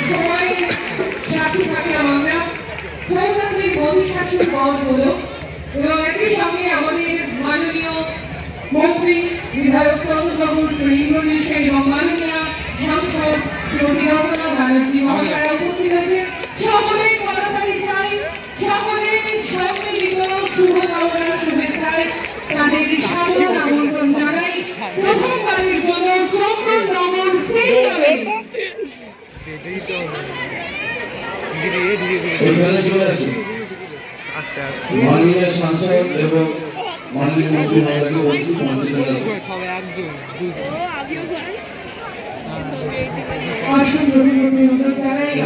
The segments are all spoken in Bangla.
সবাই সাথী থাকলাম আমরা। সৌরাজ্যের মহিষাসুর বধ হলো এবং একই সঙ্গে আমাদের মাননীয় মন্ত্রী বিধায়ক চন্দ্রবাবু শ্রী ইন্দ্রনীল সেন এবং মাননীয় সাংসদ শ্রীমতী রচনা ব্যানার্জি মহাশয়া উপস্থিত হয়েছে। সকলের করতালি চাই, সকলের সম্মিলিত শুভকামনা শুভেচ্ছায় তাদের সাদর আমন্ত্রণ জানাই প্রথমবারের জন্য চন্দননগর স্টেডিয়ামে। মাননীয় সাংসদ এবং মাননীয় মন্ত্রী মহোদয়কে বলছি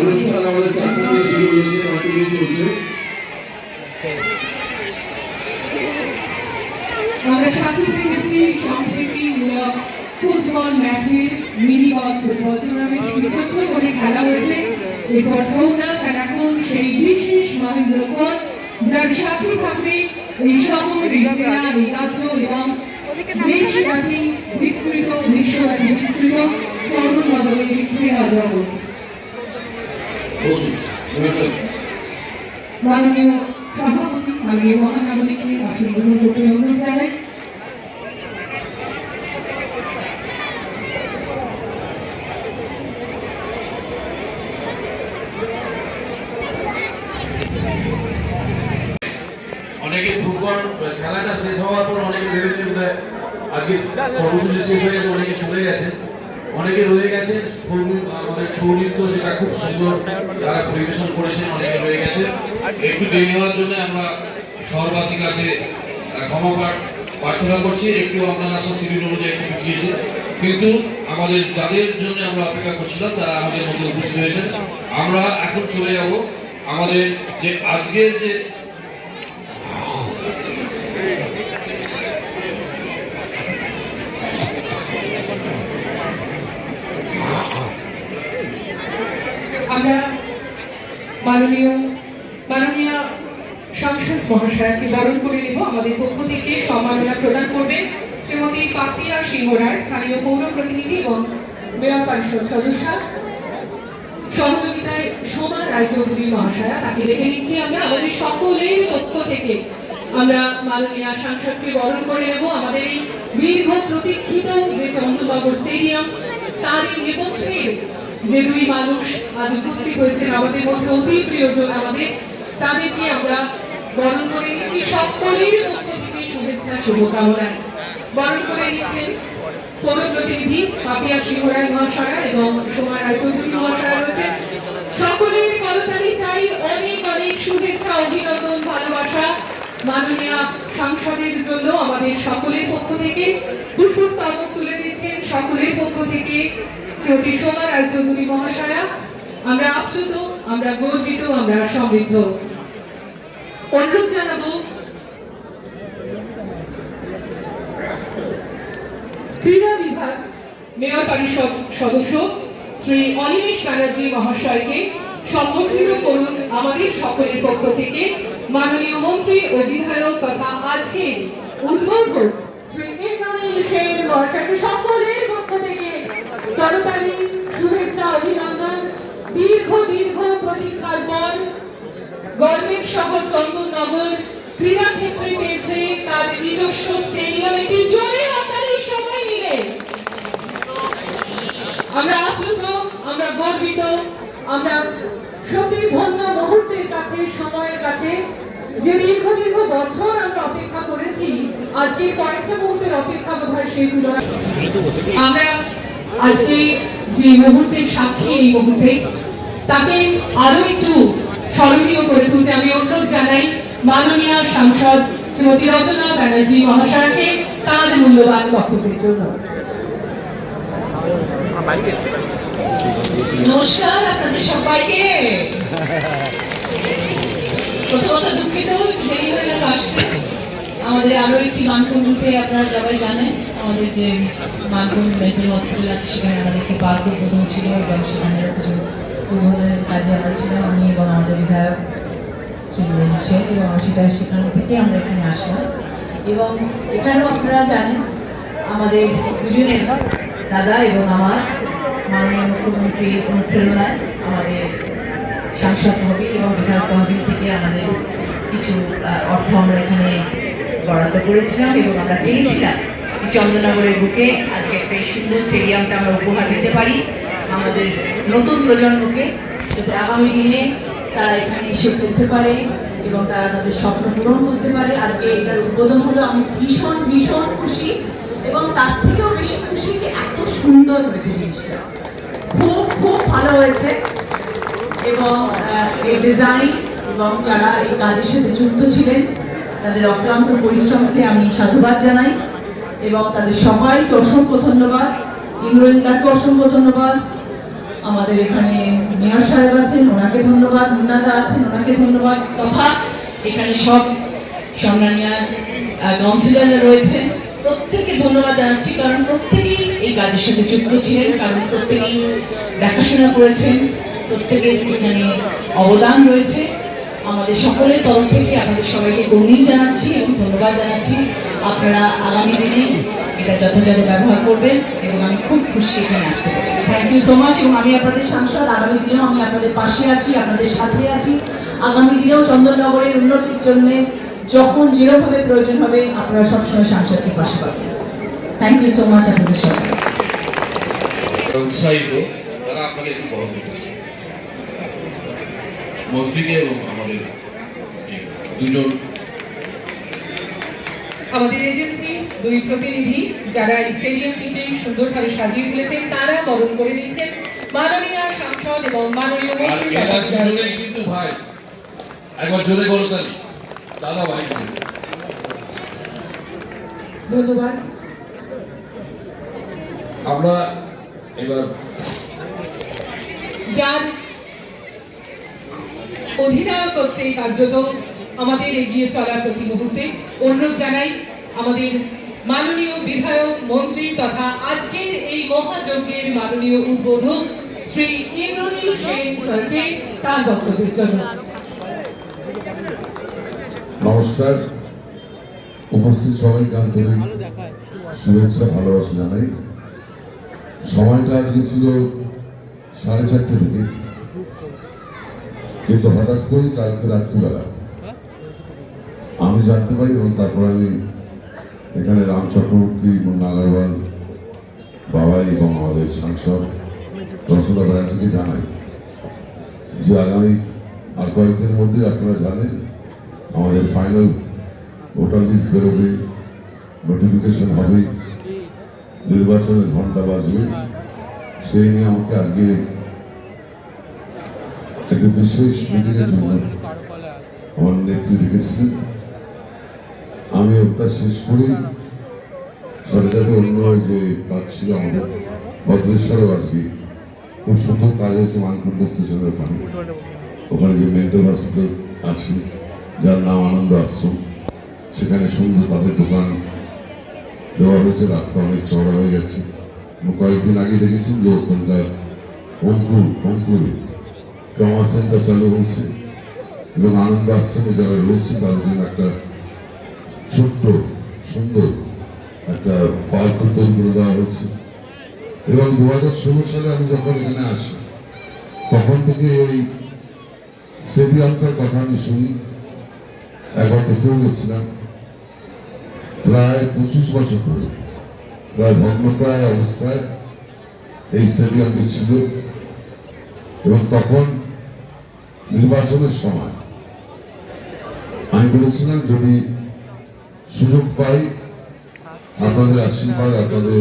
অনুষ্ঠান আমাদের চাকরি শুরু হয়েছে, কন্টিনিউ চলছে। আমরা সাথে দেখেছি সম্প্রীতিমূলক ফুটবল ম্যাচের মিনি বল ফুটবল টুর্নামেন্ট ছোট্ট করে খেলা হয়েছে। এরপর ছৌ নাচ আর এখন সেই বিশেষ মহেন্দ্রক্ষণ যার সাথে থাকবে এই শহর, এই জেলা, এই রাজ্য এবং দেশব্যাপী বিস্তৃত বিশ্বব্যাপী বিস্তৃত চন্দননগরের ক্রীড়া জগৎ। মাননীয় সভাপতি মাননীয় মহানগরীকে আসন গ্রহণ করতে অনুরোধ জানাই। অনেকে ফুটবল খেলাটা শেষ হওয়ার পর অনেকে ভেবেছে বোধহয় আজকে কর্মসূচি শেষ হয়ে গেছে, অনেকে চলে গেছেন, অনেকে রয়ে গেছে। আমাদের ছৌ নৃত্য যেটা খুব সুন্দর তারা পরিবেশন করেছেন, অনেকে রয়ে গেছে। একটু দেরি হওয়ার জন্য আমরা শহরবাসীর কাছে ক্ষমা প্রার্থনা করছি। একটু আপনারা সব শিডিউল অনুযায়ী একটু পিছিয়েছে, কিন্তু আমাদের যাদের জন্য আমরা অপেক্ষা করছিলাম তারা আমাদের মধ্যে উপস্থিত হয়েছেন। আমরা এখন চলে যাব আমাদের যে আজকের যে আমরা মাননীয় সাংসদ মহাশয়কে বরণ করে নেব। আমাদের পক্ষ থেকে সম্মাননা প্রদান করবেন শ্রীমতী পাপিয়া সিংহ রায়, স্থানীয় পৌর প্রতিনিধি এবং মেয়র পরিষদ সদস্য। সহযোগিতায় সোমা রায়চৌধুরী মহাশয়া, তাকে দেখে নিচ্ছি আমরা। আমাদের সকলের পক্ষ থেকে আমরা মাননীয় সাংসদকে বরণ করে নেব। আমাদের এই দীর্ঘ প্রতীক্ষিত যে চন্দননগর স্টেডিয়াম, তার এই নেপথ্যে যে দুই মানুষ আজ উপস্থিত হয়েছেন আমাদের মধ্যে, অতি প্রিয়জন আমাদের, তাদেরকে আমরা বরণ করে নিচ্ছি। সকলের পক্ষ থেকে শুভেচ্ছা শুভকামনায় বরণ করে নিচ্ছেন পৌর প্রতিনিধি পাপিয়া সিংহ রায় মহাশয়া এবং সোমা রায়চৌধুরী মহাশয়া রয়েছে। সকলের করতালি চাই, অনেক অনেক শুভেচ্ছা, অভিনন্দন, ভালোবাসা মাননীয় সাংসদের জন্য। আমাদের সকলের পক্ষ থেকে পুষ্পস্তবক তুলে দিচ্ছেন সকলের পক্ষ থেকে শ্রীমতী সোমা রায়চৌধুরী মহাশয়া। আমরা আপ্লুত, আমরা গর্বিত, আমরা সমৃদ্ধ। অনুরোধ জানাবো ক্রীড়া বিভাগ মেয়র পরিষদ সদস্য শ্রী অনিমেষ ব্যানার্জি মহাশয়কে সম্বর্ধিত করুন আমাদের সকলের পক্ষ থেকে মাননীয় মন্ত্রী ও বিধায়ক তথা আজকে উদ্বোধক শ্রী ইন্দ্রনীল সেন মহাশয়কে সকলের পক্ষ থেকে করতালি, শুভেচ্ছা, অভিনন্দন। দীর্ঘ প্রতীক্ষার পর গর্বের শহর চন্দননগর ক্রীড়া ক্ষেত্রে পেয়েছে তার নিজস্ব স্টেডিয়াম। একটি জোরে হাততালি সবাই মিলে। আমরা আপ্লুত, আমরা গর্বিত, আমরা সত্যি ধন্য মুহূর্তের কাছে, সময়ের কাছে, যে দীর্ঘ বছর আমরা অপেক্ষা করেছি। আজকে কয়েকটা মুহূর্তের অপেক্ষা বোধ হয় সেই তুলনায় আমরা আজকে যে মুহূর্তের সাক্ষী, এই মুহূর্তে তাকে আরো একটু স্মরণীয় করে তুলতে আমি অনুরোধ জানাই মাননীয় সাংসদ শ্রীমতী রচনা ব্যানার্জি মহাশয়কে তার মূল্যবান বক্তব্যের জন্য। নমস্কার আপনাদের সবাইকে। প্রথমত দুঃখিত, দেরি হয়ে গেল আসতে। আমাদের আরো একটি মানকুণ্ডুতে আপনারা সবাই জানেন আমাদের যে মানকুণ্ড মেন্টাল হসপিটাল আছে, সেখানে আমাদের একটি পার্ক উদ্বোধন ছিল এবং সেখানে উদ্বোধনের কাজে আমরা ছিলাম, আমি এবং আমাদের বিধায়ক শ্রী সেন, এবং সেখান থেকে আমরা এখানে আসলাম। এবং এখানেও আপনারা জানেন আমাদের দুজনের দাদা এবং আমার মাননীয় মুখ্যমন্ত্রীর অনুপ্রেরণায় আমাদের সাংসদ তহবিল এবং বিধায়ক তহবিল থেকে আমাদের কিছু অর্থ আমরা এখানে বরাদ্দ করেছিলাম এবং আমরা চেয়েছিলাম চন্দননগরের বুকে আজকে একটা এই সুন্দর স্টেডিয়ামটা আমরা উপহার দিতে পারি আমাদের নতুন প্রজন্মকে, যাতে আগামী দিনে তারা এখানে এসে খেলতে পারে এবং তারা তাদের স্বপ্ন পূরণ করতে পারে। আজকে এটার উদ্বোধন হলো, আমি ভীষণ ভীষণ খুশি এবং তার থেকেও বেশি খুশি যে এত সুন্দর হয়েছে জিনিসটা, খুব খুব ভালো হয়েছে। এবং এই ডিজাইন এবং যারা এই কাজের সাথে যুক্ত ছিলেন তাদের অক্লান্ত পরিশ্রমকে আমি সাধুবাদ জানাই এবং তাদের সবাইকে অসংখ্য ধন্যবাদ। ইন্দ্রনীলদাকে অসংখ্য ধন্যবাদ, আমাদের এখানে মেয়র সাহেব আছেন ওনাকে ধন্যবাদ, মুন্নাদা আছেন ওনাকে ধন্যবাদ, তথা এখানে সব সম্মানীয় কাউন্সিলররা রয়েছেন, প্রত্যেককে ধন্যবাদ জানাচ্ছি, কারণ প্রত্যেকেই এই কাজের সাথে যুক্ত ছিলেন, কারণ প্রত্যেকেই দেখাশোনা করেছেন, প্রত্যেকের এখানে অবদান রয়েছে। আমাদের সকলের তরফ থেকে আপনাদের সবাইকে গৌরব জানাচ্ছি এবং ধন্যবাদ জানাচ্ছি। আপনারা আগামী দিনে এটা যথাযথ ব্যবহার করবেন এবং আমি খুব খুশি এখানে আসতে পারি। Thank you so much. এবং আমি আপনাদের সাংসদ, আগামী দিনেও আমি আপনাদের পাশে আছি, আপনাদের সাথে আছি। আগামী দিনেও চন্দননগরের উন্নতির জন্য যখন যেভাবে প্রয়োজন হবে আপনারা সবসময় সাংসদকে পাশে পাবেন। থ্যাংক ইউ সো মাচ আপনাদের সবাই। উৎসাহিত তারা আপনাকে একটু বহন করতে চায়। মন্ত্রীকে এবং আমাদের দুজন আমাদের এজেন্সি দুই প্রতিনিধি যারা এই স্টেডিয়ামটিকে সুন্দরভাবে সাজিয়ে তুলেছেন তারা বরণ করে নিচ্ছেন মাননীয় সাংসদ এবং মাননীয় মন্ত্রী। দুজনেই কিন্তু ভাই, একবার জোরে করতালি দাদা ভাই। ধন্যবাদ। আমরা এবার যার অধিনায়কত্বে কার্যত আমাদের এগিয়ে চলার প্রতি মুহূর্তে অনুরোধ জানাই আমাদের মাননীয় বিধায়ক মন্ত্রী তথা আজকের এই মহাযজ্ঞের মাননীয় উদ্বোধক শ্রী ইন্দ্রনীল সেন স্যারকে তার বক্তব্যের জন্য। নমস্কার, উপস্থিত সবাইকে আন্তরিক শুভেচ্ছা ভালোবাসা জানাই। সময়টা আজকে ছিল 4:30 থেকে, কিন্তু হঠাৎ করেই কালকে রাত্রিবেলা আমি জানতে পারি এবং তারপর আমি এখানে রাম চক্রবর্তী, মুন্না আগরওয়াল, বাবাই এবং আমাদের সাংসদ রসনা ব্যানার্জিকে জানাই যে আগামী আর কয়েকদিনের মধ্যে আপনারা জানেন আমাদের ফাইনাল ভোটার লিস্ট বেরোবে, নোটিফিকেশন হবে, নির্বাচনের ঘন্টা বাজবে। সেই নিয়ে আমাকে আজকে একটা বিশেষ মিটিংয়ের জন্য আমার নেত্রী ডেকেছিলেন। আমি ওটা শেষ করি সাথে সাথে অন্য যে কাজ ছিল আমাদের ভদ্রেশ্বরেও আজকে খুব সুন্দর কাজ হয়েছে মানকুণ্ড স্টেশনের ওখানে। ওখানে যে মেন্টাল হসপিটাল আছে যার নাম আনন্দ আশ্রম, সেখানে সুন্দর তাদের দোকান দেওয়া হয়েছে, রাস্তা অনেক চওড়া হয়ে গেছে। কয়েকদিন আগে দেখেছি যে ওখানকার অঙ্কুরে ট্রমা সেন্টার চালু হয়েছে এবং আনন্দ আশ্রমে যারা রয়েছে তাদের জন্য একটা ছোট্ট সুন্দর একটা পার্ক তৈরি করে দেওয়া হয়েছে। এবং 2016 সালে আমি যখন এখানে আসি তখন থেকে এই স্টেডিয়ামটার কথা আমি শুনি, একবার দেখেও গেছিলাম। প্রায় 25 বছর ধরে প্রায় ভগ্নপ্রায় অবস্থায় এই স্টেডিয়ামটি ছিল এবং তখন নির্বাচনের সময় আমি বলেছিলাম যদি সুযোগ পাই, আপনাদের আশীর্বাদ, আপনাদের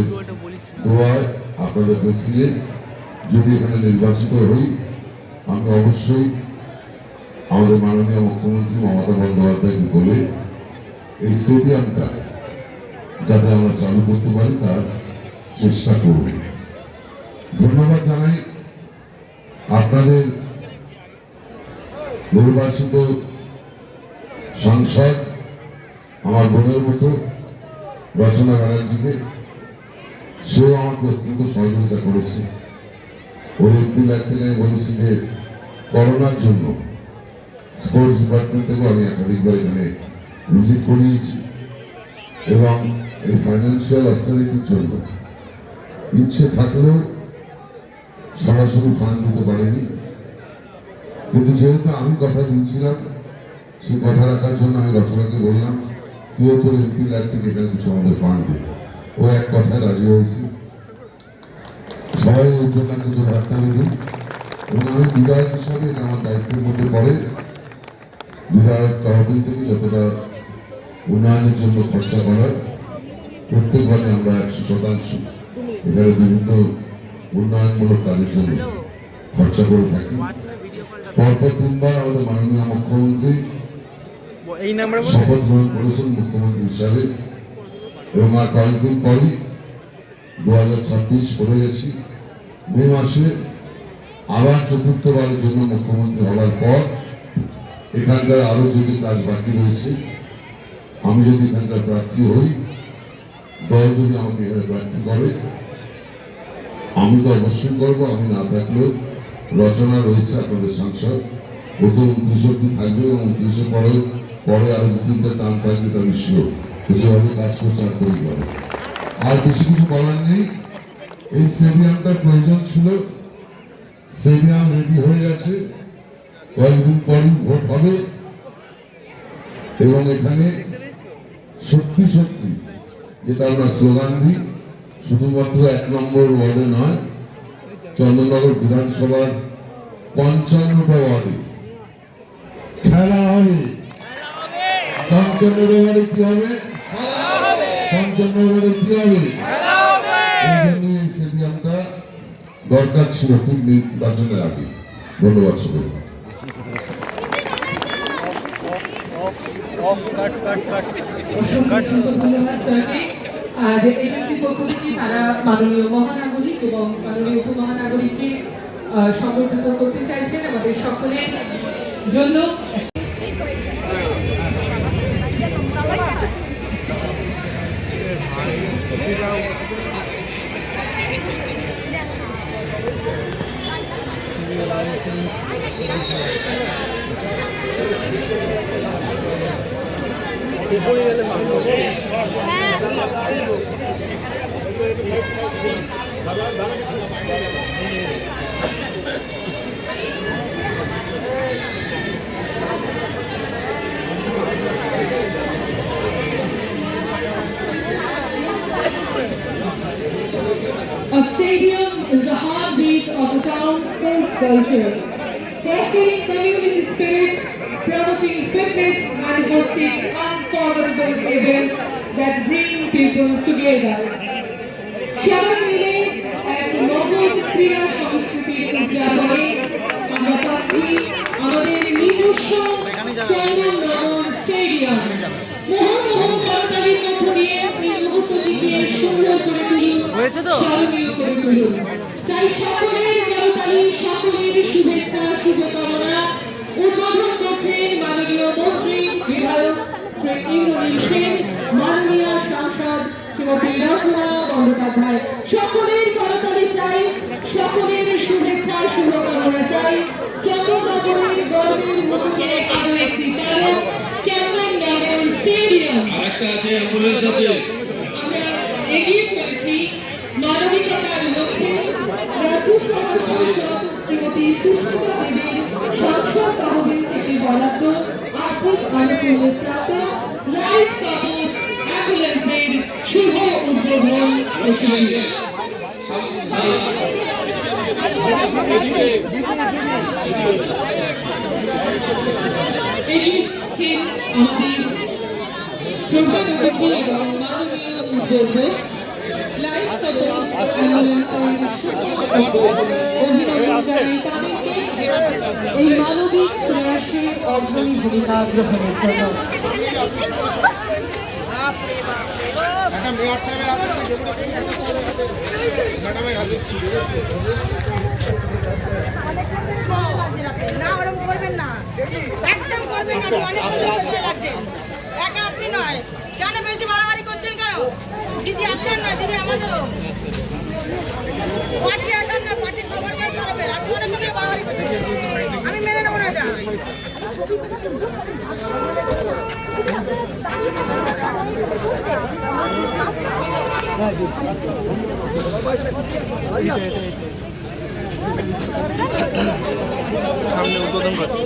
দোয়ায়, আপনাদের বসিয়ে যদি এখানে নির্বাচিত হই, আমি অবশ্যই আমাদের মাননীয় মুখ্যমন্ত্রী মমতা বন্দ্যোপাধ্যায়কে বলে এই স্টেডিয়ামটা যাতে আমরা চালু করতে পারি তার চেষ্টা করব। ধন্যবাদ জানাই আপনাদের নির্বাচিত সাংসদ আমার বোনের মতো রচনা ব্যানার্জিকে। সেও আমাকে অত্যন্ত সহযোগিতা করেছে। ওর এমপি লাইফ থেকে আমি বলেছি যে করোনার জন্য স্পোর্টস ডিপার্টমেন্ট থেকেও আমি একাধিকবার এখানে ভিজিট করিয়েছি এবং এই ফাইন্যান্সিয়াল অথরিটির জন্য ইচ্ছে থাকলেও সরাসরি ফান্ড দিতে পারেনি, কিন্তু যেহেতু আমি কথা দিয়েছিলাম সেই কথা রাখার জন্য আমি রচনাকে বললাম তুইও তোর এমপি ল্যাব থেকে এখানে কিছু আমাদের ফান্ড দে। ও এক কথায় রাজি হয়েছে। সবাই ওর জন্য একটা জোর হাততালি দিই এবং আমি বিধায়ক হিসাবে এটা আমার দায়িত্বের মধ্যে পড়ে বিধায়ক তহবিল থেকে যতটা উন্নয়নের জন্য খরচা করার প্রত্যেকবারে আমরা 100% এখানে বিভিন্ন উন্নয়নমূলক কাজের জন্য খরচা করে থাকি। পরপর 3 বার আমাদের মাননীয় মুখ্যমন্ত্রী শপথ গ্রহণ করেছেন মুখ্যমন্ত্রী হিসাবে এবং আর কয়েকদিন পরই 2026 করে গেছি। মে মাসে আবার 4র্থবারের জন্য মুখ্যমন্ত্রী হওয়ার পর এখানকার আরো যদি কাজ বাকি রয়েছে, আমি যদি এখানকার প্রার্থী হই, দল যদি আমাকে এখানে প্রার্থী করে, আমি তো অবশ্যই করবো। আমি না থাকলেও রচনা রয়েছে আপনাদের সাংসদ, ও তো 29 অব্দি থাকবে এবং 29 পরে আরো 2-3টা টার্ম থাকবে, এটা নিশ্চিত। যেভাবে কাজ করছে আন্তরিকভাবে আর বেশি কিছু বলার নেই। এই স্টেডিয়ামটার প্রয়োজন ছিল, স্টেডিয়াম রেডি হয়ে গেছে, কয়েকদিন পরই ভোট হবে এবং এখানে সত্যি সত্যি যেটা আমরা স্লোগান দিই, শুধুমাত্র 1 নম্বর ওয়ার্ডে নয়, চন্দননগর বিধানসভার 55টা ওয়ার্ডে খেলা হবে। 55 ওয়ার্ডে কি হবে? 55 ওয়ার্ডে কি হবে? এই জন্য এই স্টেডিয়ামটা দরকার ছিল ঠিক নির্বাচনের আগে। ধন্যবাদ সবাইকে। অসংখ্য ধন্যবাদ স্যারকে। আর এজেন্সির পক্ষ থেকে তারা মাননীয় মহানাগরিক এবং মাননীয় উপমহানাগরিককে সংবর্ধিত করতে চাইছেন আমাদের সকলের জন্য। A stadium is the heartbeat of a town's sports culture, fostering community spirit, promoting fitness and hosting unforgettable events that bring people together. সবাই মিলে এক নগদ ক্রীড়া সংস্কৃতির উদযাপনে আমরা পাচ্ছি আমাদের নিজস্ব চন্দননগর স্টেডিয়াম। মোহন করতালির মধ্য দিয়ে এই মুহূর্তটিকে সুন্দর করে তুলুন, স্মরণীয় করে তুলুন। চাই সকলের করতালি, সকলের শুভেচ্ছা, শুভকামনা। উদ্বোধন করছেন মাননীয় মন্ত্রী বিধায়ক শ্রী ইন্দ্রনীল সেন, মাননীয় সাংসদ শ্রীমতী রচনা বন্দ্যোপাধ্যায়। সকলের করতালি চাই, সকলের শুভেচ্ছা, শুভকামনা চাই। চন্দননগরের গর্বের মুকুটে আরো একটি তারক, চন্দননগর স্টেডিয়াম। আমরা এগিয়ে চলেছি মানবিকতার লক্ষ্যে। রাজ্যসভার সাংসদ শ্রীমতী সুস্মিতা দেবীর সংসদ তহবিল থেকে বরাদ্দ আর্থিক আনুকূল্যে প্রাপ্ত লাইফ সাপোর্ট অ্যাম্বুলেন্সের শুভ উদ্বোধন হয়েছে। এগিয়ে থাকেন আমাদের প্রধান অতিথি এবং মাননীয় উদ্বোধক, লাইফ সাপোর্ট অ্যাম্বুলেন্সের শুভ উদ্বোধনে অভিনন্দন জানাই তাদেরকে এই মানবিক প্রয়াসে অগ্রণী ভূমিকা গ্রহণের জন্য। না ওরকম করবেন না, একদম করবেন না। অনেক কষ্ট লাগছে, একা আপনি নয়। কেন বেশি মারামারি করছেন কেন? দিদি আপনার না, দিদি আমাদেরও। পার্টি একার না, পার্টি সবার কাজ করবেন। আপনি অনেক কথা মারামারি করছেন, আমি মেনে নেবো না এটা। সামনে উদ্বোধন করছে।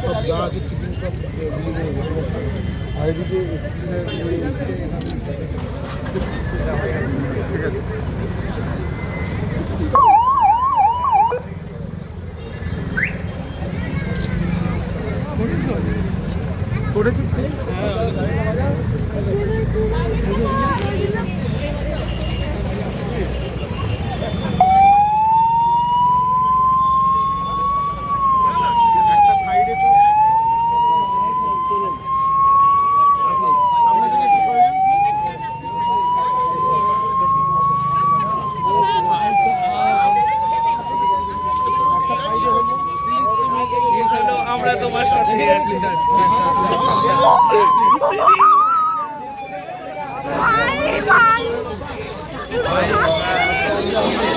সব যা আছে আর এদিকে করেছিস তুই? একটা সাইডে সামনে থেকে একটু সরে আমরা তোমার সাথে আছি। ভাই